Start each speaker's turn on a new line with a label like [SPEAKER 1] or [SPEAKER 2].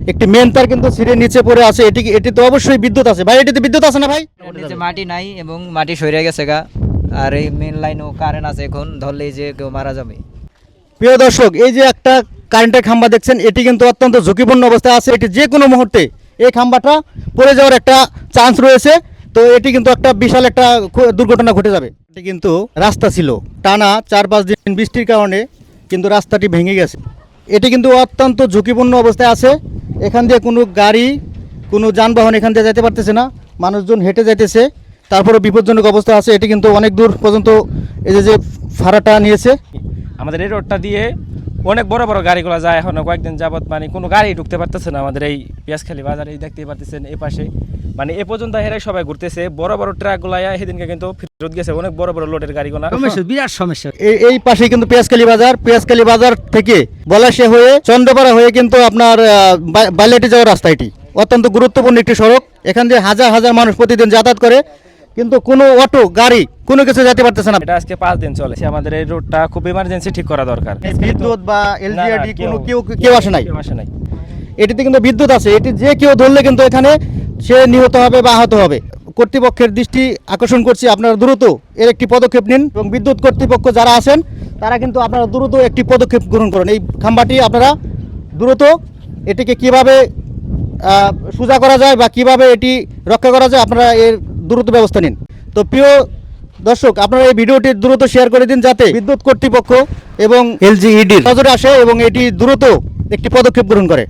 [SPEAKER 1] একটি মেন তার কিন্তু ছিঁড়ে নিচে পড়ে আছে। এটি তো অবশ্যই বিদ্যুৎ আছে ভাই, এটিতে বিদ্যুৎ আছে না ভাই?
[SPEAKER 2] নিচে মাটি নাই এবং মাটি সরে গেছে গা। আর এই মেন লাইনও কারেন্ট আছে, এখন ধরলেই যে কেউ মারা যাবে।
[SPEAKER 1] প্রিয় দর্শক, এই যে একটা কারেন্টের খাম্বা দেখছেন, এটি কিন্তু অত্যন্ত ঝুঁকিপূর্ণ অবস্থায় আছে। এটি যে কোনো মুহূর্তে এই খাম্বাটা পড়ে যাওয়ার একটা চান্স রয়েছে। তো এটি কিন্তু একটা বিশাল একটা দুর্ঘটনা ঘটে যাবে। এটি কিন্তু রাস্তা ছিল, টানা 4-5 দিন বৃষ্টির কারণে কিন্তু রাস্তাটি ভেঙে গেছে। এটি কিন্তু অত্যন্ত ঝুঁকিপূর্ণ অবস্থায় আছে। এখান দিয়ে কোনো গাড়ি, কোনো যানবাহন এখান দিয়ে যেতে পারতেছে না, মানুষজন হেঁটে যাইতেছে। তারপরে বিপজ্জনক অবস্থা আছে। এটি কিন্তু অনেক দূর পর্যন্ত এই যে ভাড়াটা নিয়েছে।
[SPEAKER 3] আমাদের এই রোডটা দিয়ে অনেক বড় বড় গাড়িগুলো যায়, এখন কয়েকদিন যাবত মানে কোনো গাড়ি ঢুকতে পারতেছে না আমাদের এই পেঁয়াজখালী বাজারে। দেখতেই পারতেছেন এই পাশে মানে এ পর্যন্ত হেরে সবাই ঘুরতেছে। বড় বড় ট্রাকগুলো সেদিনকে কিন্তু ফেরত গেছে, অনেক বড় বড় লোডের গাড়িগুলো।
[SPEAKER 4] বিরাট সমস্যা।
[SPEAKER 1] এই পাশে কিন্তু পেঁয়াজখালী বাজার, পেঁয়াজখালী বাজার থেকে বলাশে হয়ে চন্দ্রপাড়া হয়ে কিন্তু আপনার বাইলাটি যাওয়ার রাস্তা। এটি অত্যন্ত গুরুত্বপূর্ণ একটি সড়ক। এখান দিয়ে হাজার হাজার মানুষ প্রতিদিন যাতায়াত করে, কিন্তু কোনো অটো গাড়ি কোনো কিছু যেতে পারতেছে না।
[SPEAKER 3] এটা আজকে 5 দিন চলেছে। আমাদের এই রোডটা খুব ইমার্জেন্সি ঠিক করা দরকার।
[SPEAKER 1] বিদ্যুৎ বা এলজিআরডি কোনো কেউ আসে নাই।
[SPEAKER 3] নাই।
[SPEAKER 1] এটিতে কিন্তু বিদ্যুৎ আছে। এটি যে কেউ ধরলে কিন্তু এখানে সে নিহত হবে বা আহত হবে। কর্তৃপক্ষের দৃষ্টি আকর্ষণ করছি, আপনারা দ্রুত এর একটি পদক্ষেপ নিন এবং বিদ্যুৎ কর্তৃপক্ষ যারা আছেন তারা কিন্তু আপনারা দ্রুত একটি পদক্ষেপ গ্রহণ করুন। এই খাম্বাটি আপনারা দ্রুত এটিকে কিভাবে সোজা করা যায় বা কিভাবে এটি রক্ষা করা যায়, আপনারা এর দ্রুত ব্যবস্থা নিন। তো প্রিয় দর্শক, আপনারা এই ভিডিওটি দ্রুত শেয়ার করে দিন যাতে বিদ্যুৎ কর্তৃপক্ষ এবং এলজিইডির নজরে আসে এবং এটি দ্রুত একটি পদক্ষেপ গ্রহণ করে।